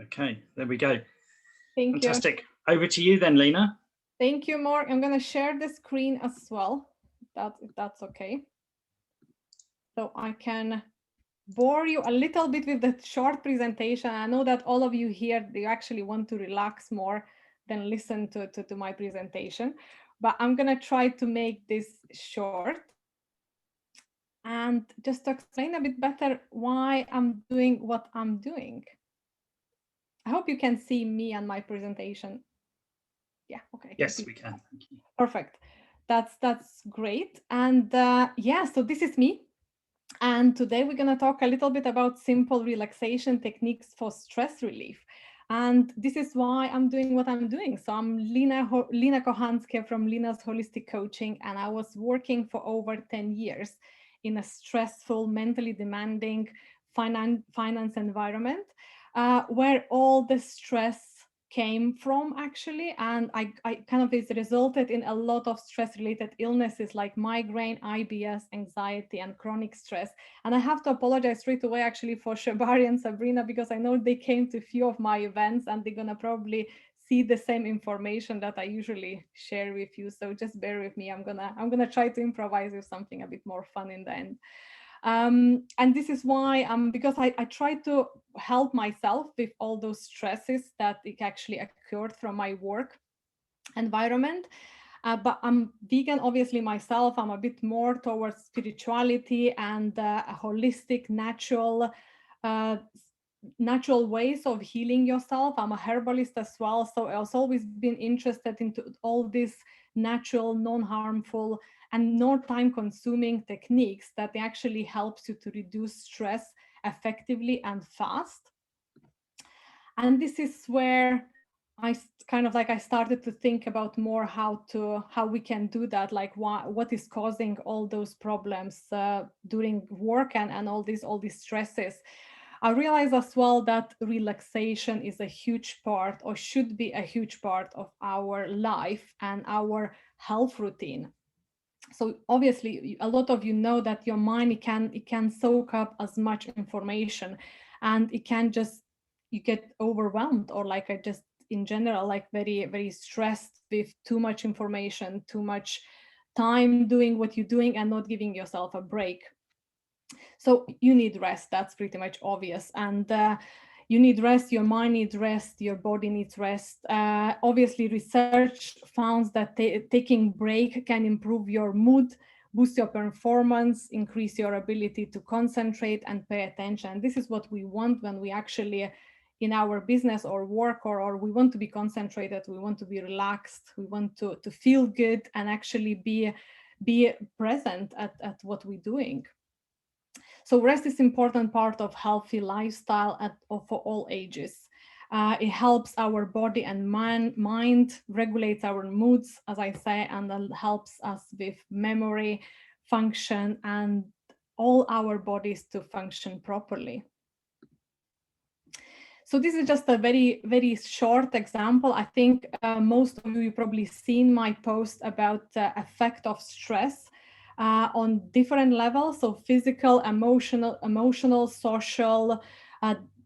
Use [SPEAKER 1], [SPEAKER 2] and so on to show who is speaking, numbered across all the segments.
[SPEAKER 1] Okay, there we go.
[SPEAKER 2] Thank you.
[SPEAKER 1] Fantastic. Over to you then, Lina.
[SPEAKER 2] Thank you, Mark. I'm going to share the screen as well, if that's okay. So I can bore you a little bit with the short presentation. I know that all of you here, you actually want to relax more than listen to my presentation, but I'm going to try to make this short. And just to explain a bit better why I'm doing what I'm doing. I hope you can see me and my presentation. Yeah, okay.
[SPEAKER 1] Yes, we can. Thank you.
[SPEAKER 2] Perfect. That's great. And yeah, so this is me. And today we're going to talk a little bit about simple relaxation techniques for stress relief. And this is why I'm doing what I'm doing. So I'm Lina Kochanske from Lina's Holistic Coaching, and I was working for over 10 years in a stressful, mentally demanding finance environment where all the stress came from actually, and I kind of it's resulted in a lot of stress related illnesses like migraine, IBS, anxiety, and chronic stress. And I have to apologize straight away actually for Shabari and Sabrina, because I know they came to a few of my events and they're gonna probably see the same information that I usually share with you, so just bear with me. I'm gonna try to improvise with something a bit more fun in the end. And this is why because I try to help myself with all those stresses that it actually occurred from my work environment. But I'm vegan, obviously, myself. I'm a bit more towards spirituality and a holistic, uh, natural ways of healing yourself. I'm a herbalist as well, so I've always been interested into all these natural, non-harmful, and not time-consuming techniques that actually helps you to reduce stress effectively and fast. And this is where I started to think about more how we can do that, like what is causing all those problems during work and all these stresses. I realize as well that relaxation is a huge part, or should be a huge part, of our life and our health routine. So obviously a lot of you know that your mind, it can soak up as much information, and it can just, you get overwhelmed, or like I just in general like very very stressed with too much information, too much time doing what you're doing and not giving yourself a break. So you need rest, that's pretty much obvious. And you need rest, your mind needs rest, your body needs rest. Obviously, research found that taking break can improve your mood, boost your performance, increase your ability to concentrate and pay attention. This is what we want when we actually in our business or work, or we want to be concentrated, we want to be relaxed, we want to feel good and actually be present at what we're doing. So rest is important part of healthy lifestyle for all ages. It helps our body and mind, regulates our moods, as I say, and then helps us with memory, function, and all our bodies to function properly. So this is just a very, very short example. I think most of you probably seen my post about the effect of stress on different levels, so physical, emotional, social,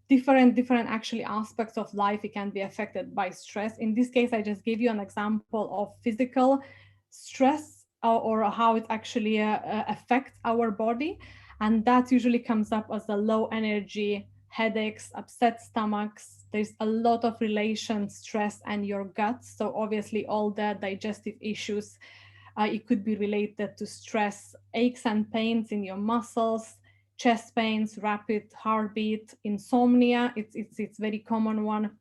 [SPEAKER 2] different actually aspects of life. It can be affected by stress. In this case, I just gave you an example of physical stress, or how it actually affects our body, and that usually comes up as a low energy, headaches, upset stomachs. There's a lot of relation stress and your gut. So obviously all the digestive issues, it could be related to stress, aches and pains in your muscles, chest pains, rapid heartbeat, insomnia. It's very common one.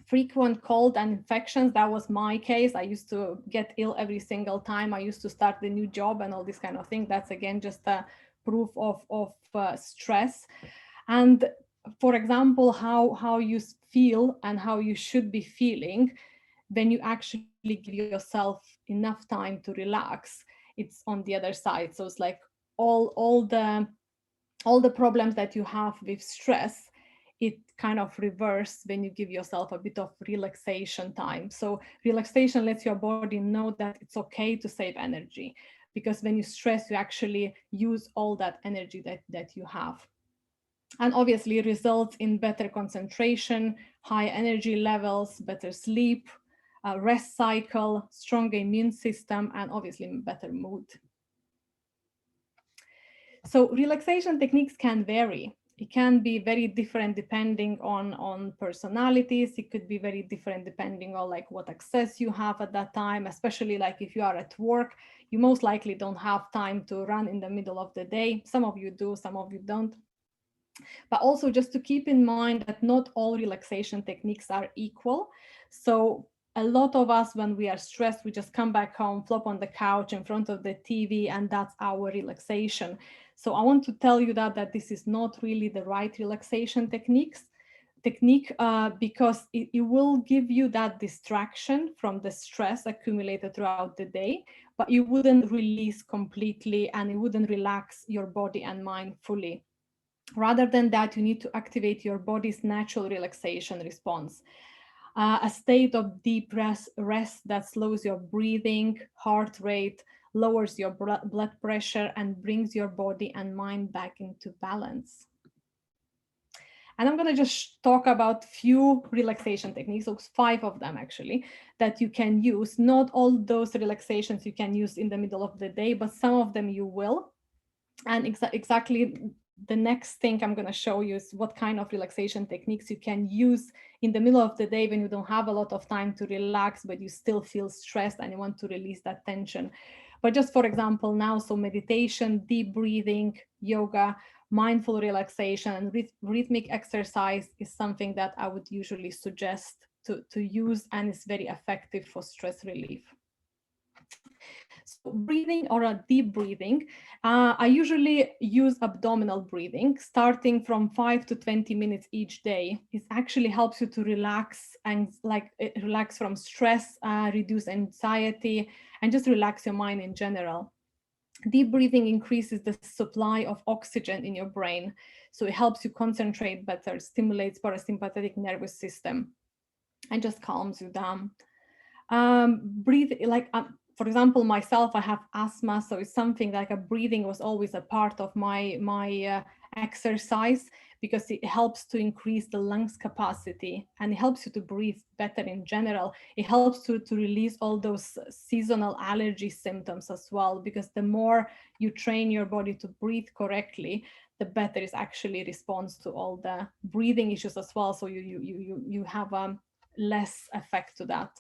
[SPEAKER 2] Frequent cold and infections. That was my case. I used to get ill every single time I used to start the new job and all this kind of thing. That's again just a proof of stress. And for example, how you feel and how you should be feeling when you actually give yourself enough time to relax, it's on the other side. So it's like all the problems that you have with stress, it kind of reverse when you give yourself a bit of relaxation time. So relaxation lets your body know that it's okay to save energy, because when you stress, you actually use all that energy that you have. and obviously results in better concentration, high energy levels, better sleep, rest cycle, stronger immune system, and obviously better mood. So relaxation techniques can vary. It can be very different depending on personalities. It could be very different depending on like what access you have at that time, especially like if you are at work, you most likely don't have time to run in the middle of the day. Some of you do, some of you don't. But also just to keep in mind that not all relaxation techniques are equal. So a lot of us, when we are stressed, we just come back home, flop on the couch in front of the TV, and that's our relaxation. So I want to tell you that this is not really the right relaxation technique, because it will give you that distraction from the stress accumulated throughout the day, but you wouldn't release completely and it wouldn't relax your body and mind fully. Rather than that, you need to activate your body's natural relaxation response. A state of deep rest that slows your breathing, heart rate, lowers your blood pressure, and brings your body and mind back into balance. And I'm going to just talk about few relaxation techniques, so 5 of them actually, that you can use. Not all those relaxations you can use in the middle of the day, but some of them you will. And exactly the next thing I'm going to show you is what kind of relaxation techniques you can use in the middle of the day when you don't have a lot of time to relax, but you still feel stressed and you want to release that tension. But just for example now, so meditation, deep breathing, yoga, mindful relaxation, and rhythmic exercise is something that I would usually suggest to use, and is very effective for stress relief. So breathing or a deep breathing, I usually use abdominal breathing, starting from 5 to 20 minutes each day. It actually helps you to relax and relax from stress, reduce anxiety, and just relax your mind in general. Deep breathing increases the supply of oxygen in your brain, so it helps you concentrate better, stimulates parasympathetic nervous system, and just calms you down. Breathe like for example, myself, I have asthma, so it's something like a breathing was always a part of my exercise, because it helps to increase the lungs capacity and it helps you to breathe better in general. It helps to release all those seasonal allergy symptoms as well, because the more you train your body to breathe correctly, the better it actually responds to all the breathing issues as well. So you have less effect to that.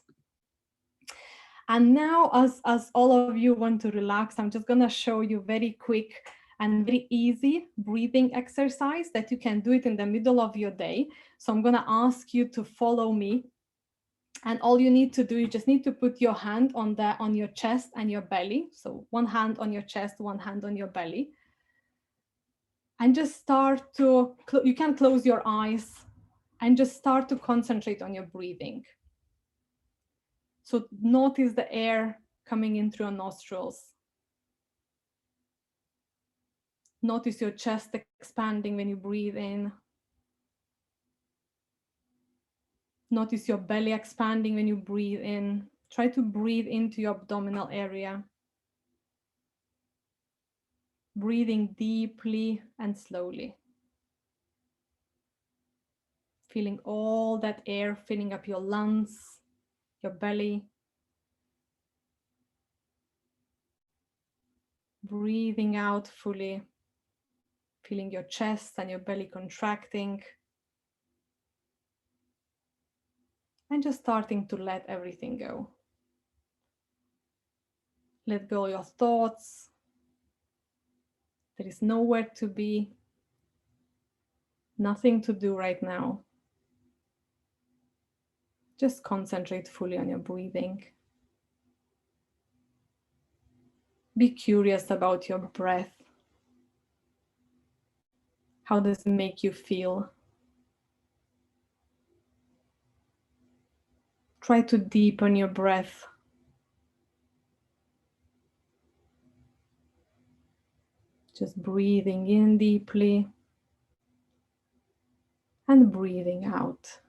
[SPEAKER 2] And now, as all of you want to relax, I'm just gonna show you very quick and very easy breathing exercise that you can do it in the middle of your day. So I'm gonna ask you to follow me. And all you need to do, you just need to put your hand on your chest and your belly. So one hand on your chest, one hand on your belly. And just start to, you can close your eyes and just start to concentrate on your breathing. So notice the air coming in through your nostrils. Notice your chest expanding when you breathe in. Notice your belly expanding when you breathe in. Try to breathe into your abdominal area. Breathing deeply and slowly. Feeling all that air filling up your lungs, your belly. Breathing out fully. Feeling your chest and your belly contracting. And just starting to let everything go. Let go your thoughts. There is nowhere to be. Nothing to do right now. Just concentrate fully on your breathing. Be curious about your breath. How does it make you feel? Try to deepen your breath. Just breathing in deeply and breathing out.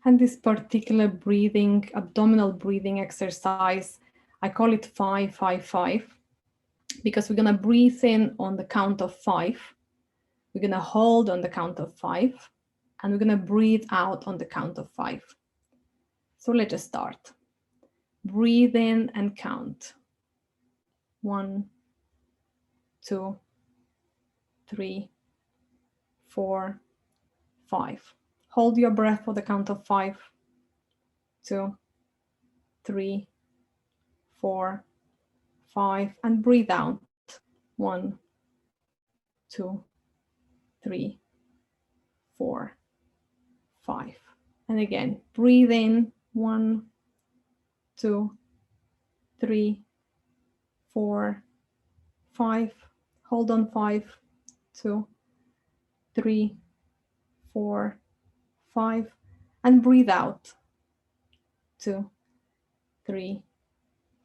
[SPEAKER 2] And this particular breathing, abdominal breathing exercise, I call it 5-5-5, because we're going to breathe in on the count of 5. We're going to hold on the count of 5, and we're going to breathe out on the count of 5. So let's just start. Breathe in and count. 1, 2, 3, 4, 5. Hold your breath for the count of 5, 2, 3, 4, 5, and breathe out. 1, 2, 3, 4, 5. And again, breathe in. 1, 2, 3, 4, 5. Hold on. 5, 2, 3, 4, 5, and breathe out. 2, 3,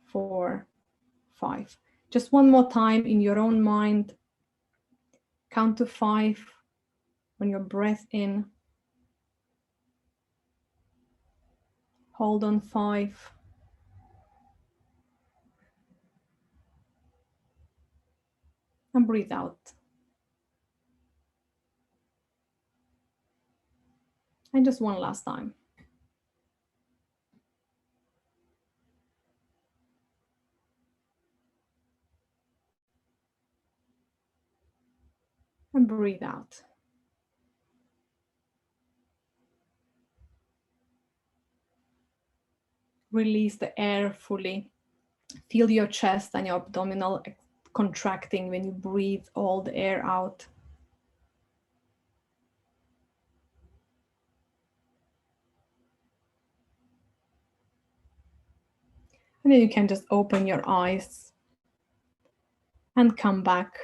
[SPEAKER 2] 4, 5. Just one more time in your own mind. Count to 5 when your breath in. Hold on. 5. And breathe out. And just one last time. And breathe out. Release the air fully. Feel your chest and your abdominal contracting when you breathe all the air out. And then you can just open your eyes and come back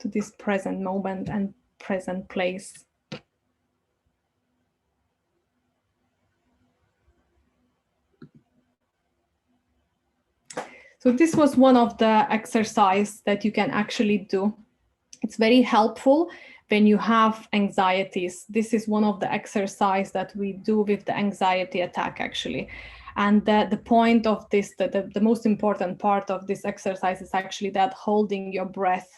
[SPEAKER 2] to this present moment and present place. So this was one of the exercises that you can actually do. It's very helpful when you have anxieties. This is one of the exercises that we do with the anxiety attack, actually. And the point of this, the most important part of this exercise is actually that holding your breath.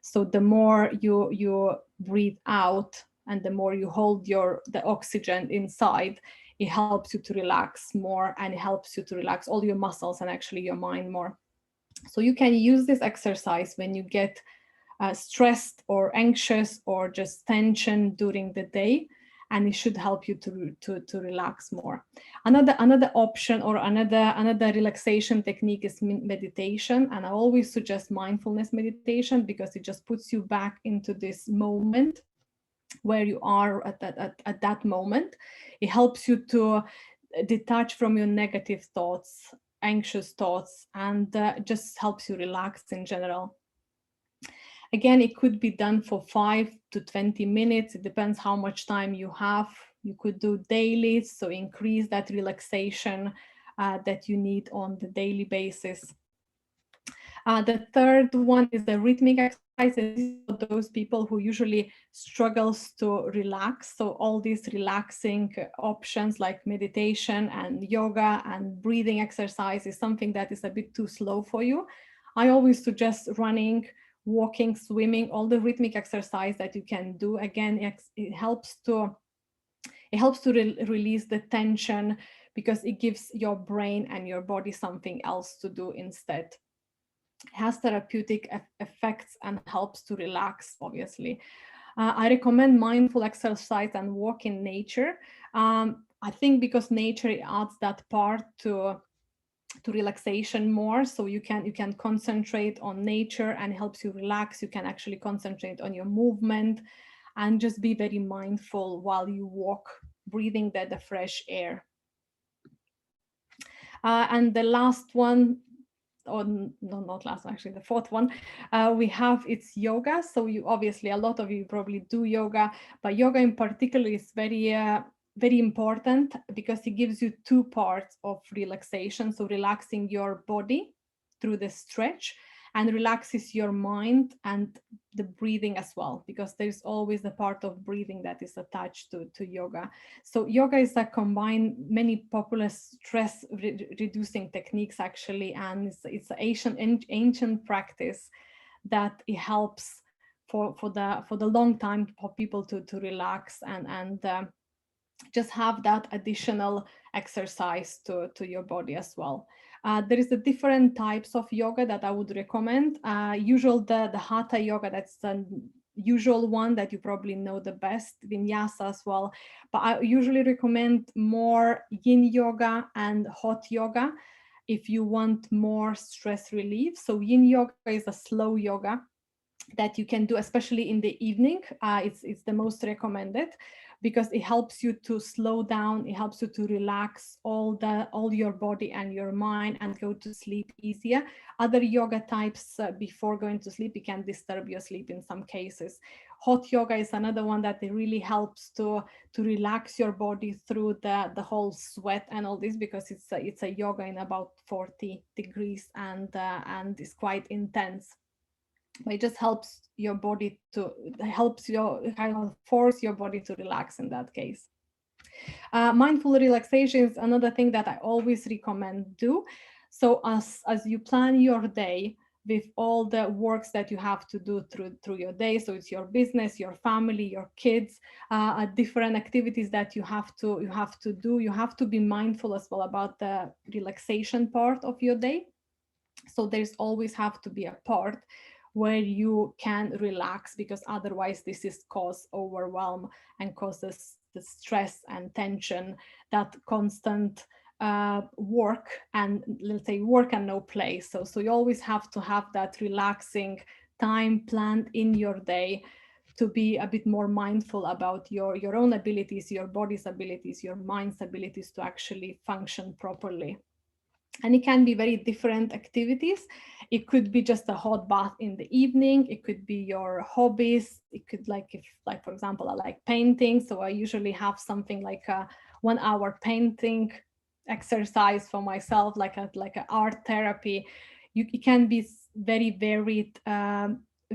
[SPEAKER 2] So the more you breathe out and the more you hold the oxygen inside, it helps you to relax more, and it helps you to relax all your muscles and actually your mind more. So you can use this exercise when you get stressed or anxious or just tension during the day, and it should help you to relax more. Another option or another relaxation technique is meditation, and I always suggest mindfulness meditation because it just puts you back into this moment where you are at that moment. It helps you to detach from your negative thoughts, anxious thoughts, and just helps you relax in general. Again, it could be done for 5 to 20 minutes. It depends how much time you have. You could do daily, so increase that relaxation that you need on the daily basis. The third one is the rhythmic exercise. And this is for those people who usually struggles to relax. So all these relaxing options like meditation and yoga and breathing exercise is something that is a bit too slow for you. I always suggest running, walking, swimming, all the rhythmic exercise that you can do. Again, it helps to release the tension because it gives your brain and your body something else to do instead. It has therapeutic effects and helps to relax, obviously. I recommend mindful exercise and walk in nature. I think because nature adds that part to relaxation more, so you can concentrate on nature and helps you relax. You can actually concentrate on your movement and just be very mindful while you walk, breathing the fresh air. And the last one, or no, not last one, actually the fourth one, we have, it's yoga. So you obviously, a lot of you probably do yoga, but yoga in particular is very important because it gives you two parts of relaxation. So relaxing your body through the stretch and relaxes your mind and the breathing as well, because there's always a part of breathing that is attached to yoga. So yoga is a combine many popular stress reducing techniques actually, and it's an ancient practice that it helps for the long time for people to relax and just have that additional exercise to your body as well. There is a different types of yoga that I would recommend. The hatha yoga, that's the usual one that you probably know the best, vinyasa as well. But I usually recommend more yin yoga and hot yoga if you want more stress relief. So yin yoga is a slow yoga that you can do, especially in the evening. It's the most recommended because it helps you to slow down, it helps you to relax all your body and your mind and go to sleep easier. Other yoga types, before going to sleep, it can disturb your sleep in some cases. Hot yoga is another one that it really helps to relax your body through the whole sweat and all this, because it's a yoga in about 40 degrees and it's quite intense. But it just helps your body to kind of force your body to relax in that case. Mindful relaxation is another thing that I always recommend do. So as you plan your day with all the works that you have to do through your day, so it's your business, your family, your kids, different activities that you have to do, you have to be mindful as well about the relaxation part of your day. So there's always have to be a part where you can relax, because otherwise this is cause overwhelm and causes the stress and tension, that constant work, and let's say work and no play. So you always have to have that relaxing time planned in your day to be a bit more mindful about your own abilities, your body's abilities, your mind's abilities to actually function properly. And it can be very different activities. It could be just a hot bath in the evening. It could be your hobbies. It could, like for example, I like painting, so I usually have something like a 1 hour painting exercise for myself, like a art therapy. It can be very varied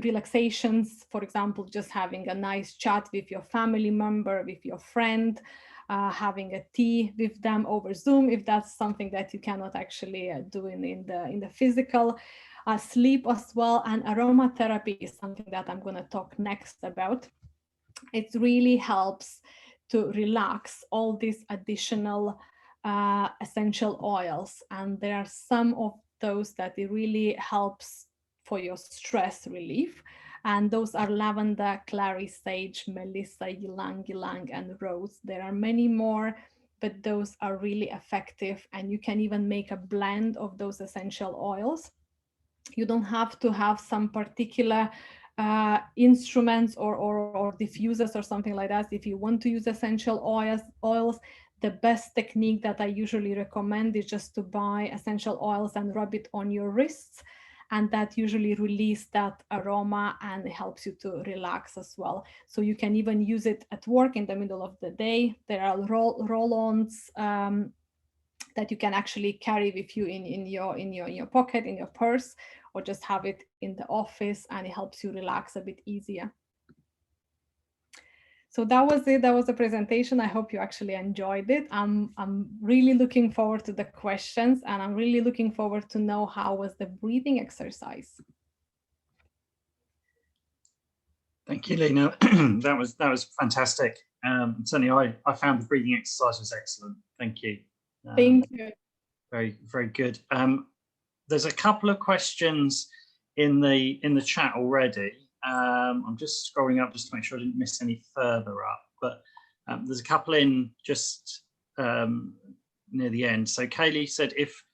[SPEAKER 2] relaxations. For example, just having a nice chat with your family member, with your friend, having a tea with them over Zoom, if that's something that you cannot actually do in the physical. Sleep as well, and aromatherapy is something that I'm going to talk next about. It really helps to relax all these additional essential oils, and there are some of those that it really helps for your stress relief. And those are lavender, clary, sage, melissa, ylang ylang, and rose. There are many more, but those are really effective, and you can even make a blend of those essential oils. You don't have to have some particular instruments or diffusers or something like that. If you want to use essential oils, the best technique that I usually recommend is just to buy essential oils and rub it on your wrists, and that usually release that aroma and it helps you to relax as well. So you can even use it at work in the middle of the day. There are roll-ons that you can actually carry with you in your pocket, in your purse, or just have it in the office, and it helps you relax a bit easier. So that was it. That was the presentation. I hope you actually enjoyed it. I'm really looking forward to the questions, and I'm really looking forward to know how was the breathing exercise.
[SPEAKER 1] Thank you, Lina. that was fantastic. Certainly, I found the breathing exercise was excellent. Thank you.
[SPEAKER 2] Thank you.
[SPEAKER 1] Very good. There's a couple of questions in the chat already. I'm just scrolling up just to make sure I didn't miss any further up, but there's a couple in just near the end. So Kaylee said, if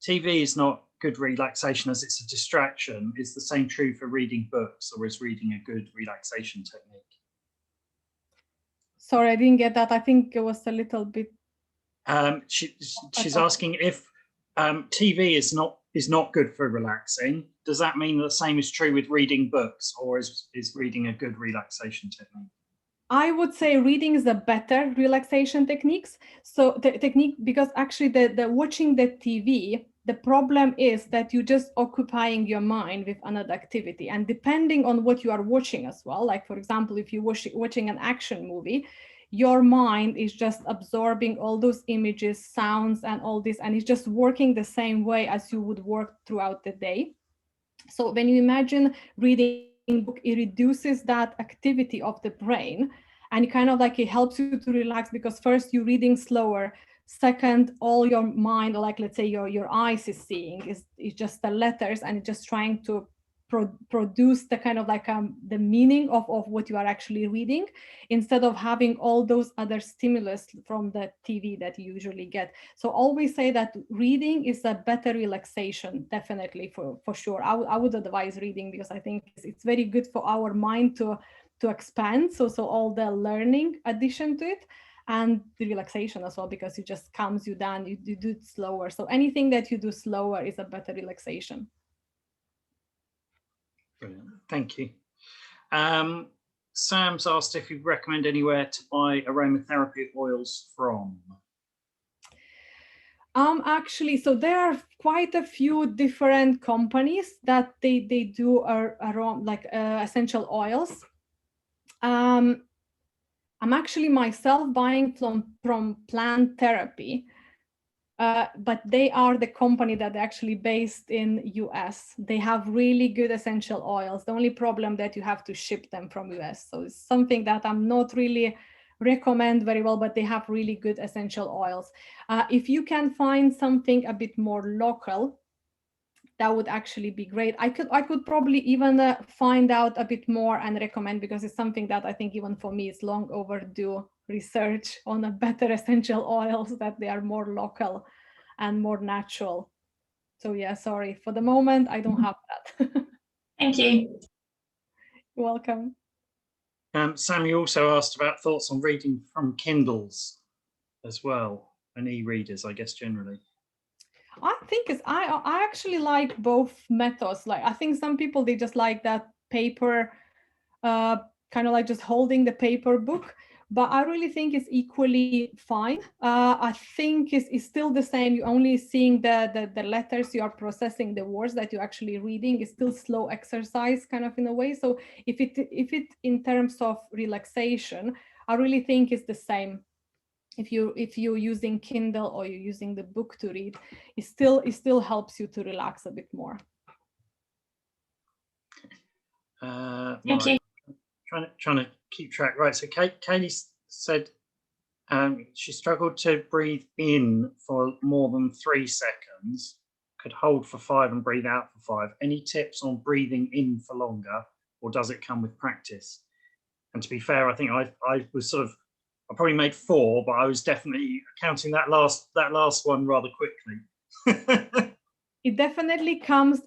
[SPEAKER 1] TV is not good relaxation as it's a distraction, is the same true for reading books, or is reading a good relaxation technique?
[SPEAKER 2] Sorry, I didn't get that. I think it was a little bit.
[SPEAKER 1] She's asking if TV is not good for relaxing. Does that mean the same is true with reading books, or is reading a good relaxation technique?
[SPEAKER 2] I would say reading is a better relaxation techniques. So the technique, because actually the watching the TV, The problem is that you're just occupying your mind with another activity. And depending on what you are watching as well, like for example, if you're watching an action movie, your mind is just absorbing all those images, sounds, and all this, and it's just working the same way as you would work throughout the day. So when you imagine reading a book, it reduces that activity of the brain, and it kind of like it helps you to relax, because first you're reading slower. Second, all your mind, or like let's say your eyes is seeing is just the letters, and it's just trying to produce the kind of like the meaning of what you are actually reading, instead of having all those other stimulus from the TV that you usually get. So always say that reading is a better relaxation, definitely, for sure. I would advise reading, because I think it's very good for our mind to expand. So all the learning addition to it, and the relaxation as well, because it just calms you down. You do it slower. So anything that you do slower is a better relaxation.
[SPEAKER 1] Brilliant. Thank you. Sam's asked if you recommend anywhere to buy aromatherapy oils from.
[SPEAKER 2] Actually, so there are quite a few different companies that they do around like essential oils. I'm actually myself buying from Plant Therapy. But they are the company that are actually based in US. They have really good essential oils. The only problem that you have to ship them from US. So it's something that I'm not really recommend very well, but they have really good essential oils. If you can find something a bit more local, that would actually be great. I could probably even find out a bit more and recommend, because it's something that I think even for me is long overdue research on a better essential oils, that they are more local and more natural. So yeah, sorry, for the moment I don't have that.
[SPEAKER 3] Thank you.
[SPEAKER 2] You're welcome.
[SPEAKER 1] Sam, you also asked about thoughts on reading from Kindles as well, and e-readers, I guess, generally.
[SPEAKER 2] I think I actually like both methods. Like I think some people, they just like that paper, kind of like just holding the paper book, but I really think it's equally fine. I think it's still the same. You're only seeing the letters, you are processing the words that you're actually reading. It's still slow exercise kind of in a way. So if it in terms of relaxation, I really think it's the same. If you're using Kindle or you're using the book to read, it still helps you to relax a bit more.
[SPEAKER 3] Thank you.
[SPEAKER 1] Trying to keep track. Right, so Katie said she struggled to breathe in for more than 3 seconds, could hold for 5 and breathe out for 5. Any tips on breathing in for longer, or does it come with practice? And to be fair, I think I was sort of, I probably made 4, but I was definitely counting that last one rather quickly.
[SPEAKER 2] It definitely comes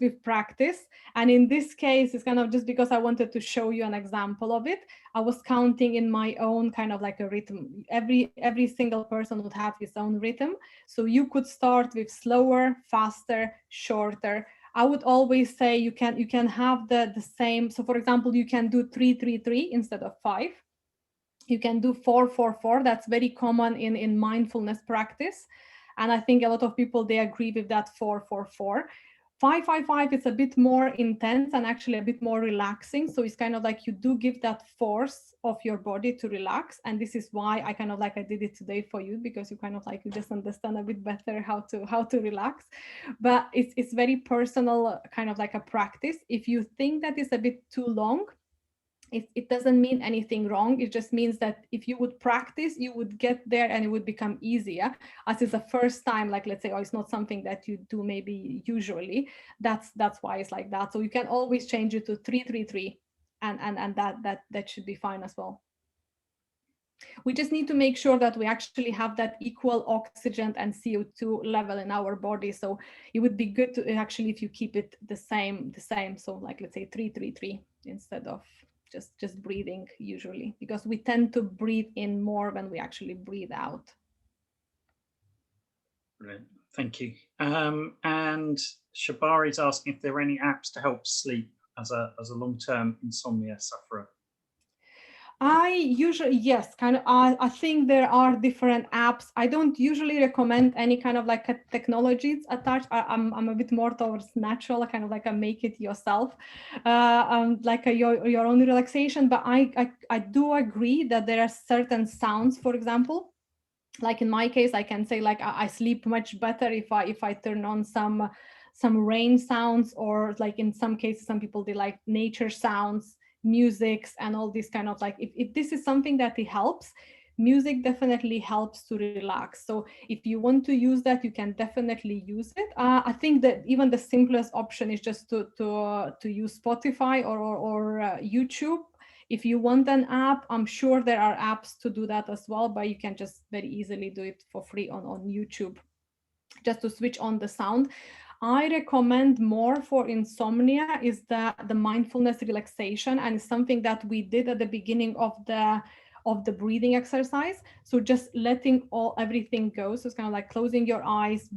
[SPEAKER 2] with practice. And in this case, it's kind of just because I wanted to show you an example of it. I was counting in my own kind of like a rhythm. Every single person would have his own rhythm. So you could start with slower, faster, shorter. I would always say you can have the same. So for example, you can do 3-3-3 instead of 5. You can do 4-4-4. That's very common in mindfulness practice. And I think a lot of people, they agree with that 4-4-4. 5-5-5 is a bit more intense and actually a bit more relaxing. So it's kind of like you do give that force of your body to relax. And this is why I kind of like I did it today for you, because you kind of like you just understand a bit better how to relax. But it's very personal, kind of like a practice. If you think that is a bit too long, it doesn't mean anything wrong. It just means that if you would practice, you would get there and it would become easier. As it's the first time, like let's say, oh, it's not something that you do maybe usually. That's why it's like that. So you can always change it to 3-3-3, and that should be fine as well. We just need to make sure that we actually have that equal oxygen and CO2 level in our body. So it would be good to actually, if you keep it the same. So like, let's say 3-3-3 instead of just breathing usually, because we tend to breathe in more when we actually breathe out.
[SPEAKER 1] Brilliant. Thank you. And Shabari's asking if there are any apps to help sleep as a long-term insomnia sufferer.
[SPEAKER 2] I usually, yes, kind of, I think there are different apps. I don't usually recommend any kind of like a technologies attached. I'm a bit more towards natural, kind of like a make it yourself, like your own relaxation. But I do agree that there are certain sounds, for example, like in my case, I can say like I sleep much better if I turn on some rain sounds, or like in some cases, some people, they like nature sounds, musics, and all this kind of like, if this is something that it helps, music definitely helps to relax. So if you want to use that, you can definitely use it. I think that even the simplest option is just to use Spotify or YouTube. If you want an app, I'm sure there are apps to do that as well, but you can just very easily do it for free on YouTube, just to switch on the sound. I recommend more for insomnia is the mindfulness relaxation, and it's something that we did at the beginning of the breathing exercise. So just letting everything go. So it's kind of like closing your eyes,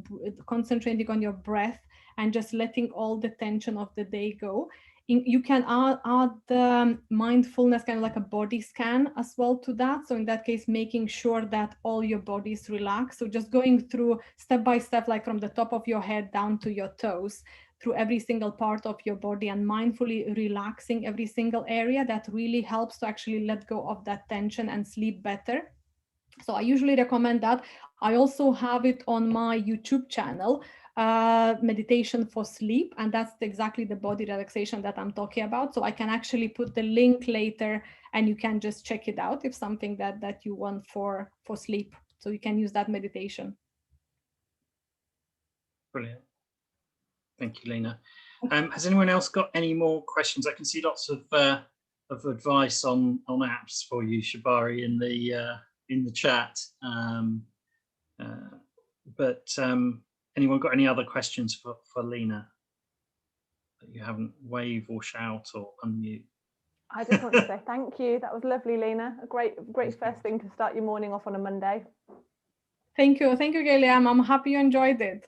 [SPEAKER 2] concentrating on your breath, and just letting all the tension of the day go. You can add the mindfulness, kind of like a body scan as well to that. So in that case, making sure that all your body is relaxed. So just going through step by step, like from the top of your head down to your toes, through every single part of your body, and mindfully relaxing every single area, that really helps to actually let go of that tension and sleep better. So I usually recommend that. I also have it on my YouTube channel, meditation for sleep, and that's exactly the body relaxation that I'm talking about. So I can actually put the link later, and you can just check it out if something that you want for sleep. So you can use that meditation.
[SPEAKER 1] Brilliant. Thank you, Lina. Has anyone else got any more questions? I can see lots of advice on apps for you, Shabari, in the chat. But anyone got any other questions for Lina that you haven't wave or shout or unmute?
[SPEAKER 4] I just want to say thank you. That was lovely, Lina. A great first thing to start your morning off on a Monday.
[SPEAKER 2] Thank you, Gailey. I'm happy you enjoyed it.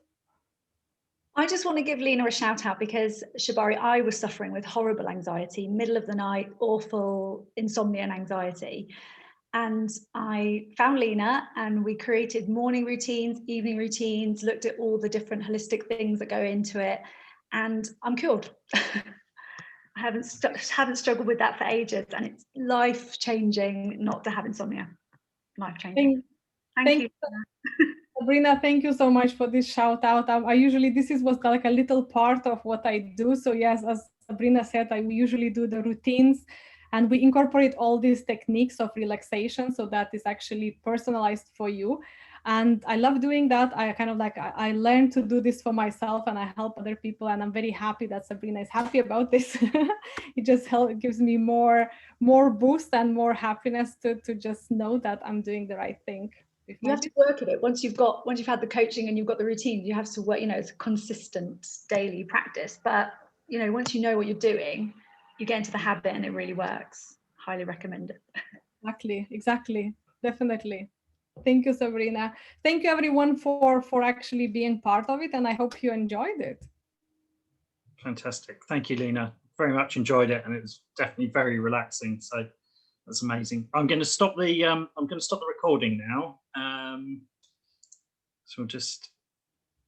[SPEAKER 5] I just want to give Lina a shout out because, Shabari, I was suffering with horrible anxiety, middle of the night, awful insomnia and anxiety. And I found Lina, and we created morning routines, evening routines, looked at all the different holistic things that go into it, and I'm cured. I haven't struggled with that for ages, and it's life-changing not to have insomnia. Life-changing. Thank you.
[SPEAKER 2] Sabrina, thank you so much for this shout out. I usually, this was like a little part of what I do. So yes, as Sabrina said, I usually do the routines, and we incorporate all these techniques of relaxation so that is actually personalized for you. And I love doing that. I kind of like, I learned to do this for myself, and I help other people. And I'm very happy that Sabrina is happy about this. It just gives me more boost and more happiness to just know that I'm doing the right thing.
[SPEAKER 5] You have to work at it. Once you've had the coaching and you've got the routine, you have to work, it's a consistent daily practice. But once you know what you're doing, you get into the habit and it really works. Highly recommend it.
[SPEAKER 2] Exactly. Definitely. Thank you, Sabrina. Thank you everyone for actually being part of it, and I hope you enjoyed it.
[SPEAKER 1] Fantastic. Thank you, Lina. Very much enjoyed it, and it was definitely very relaxing. So that's amazing. I'm going to stop the recording now. So we'll just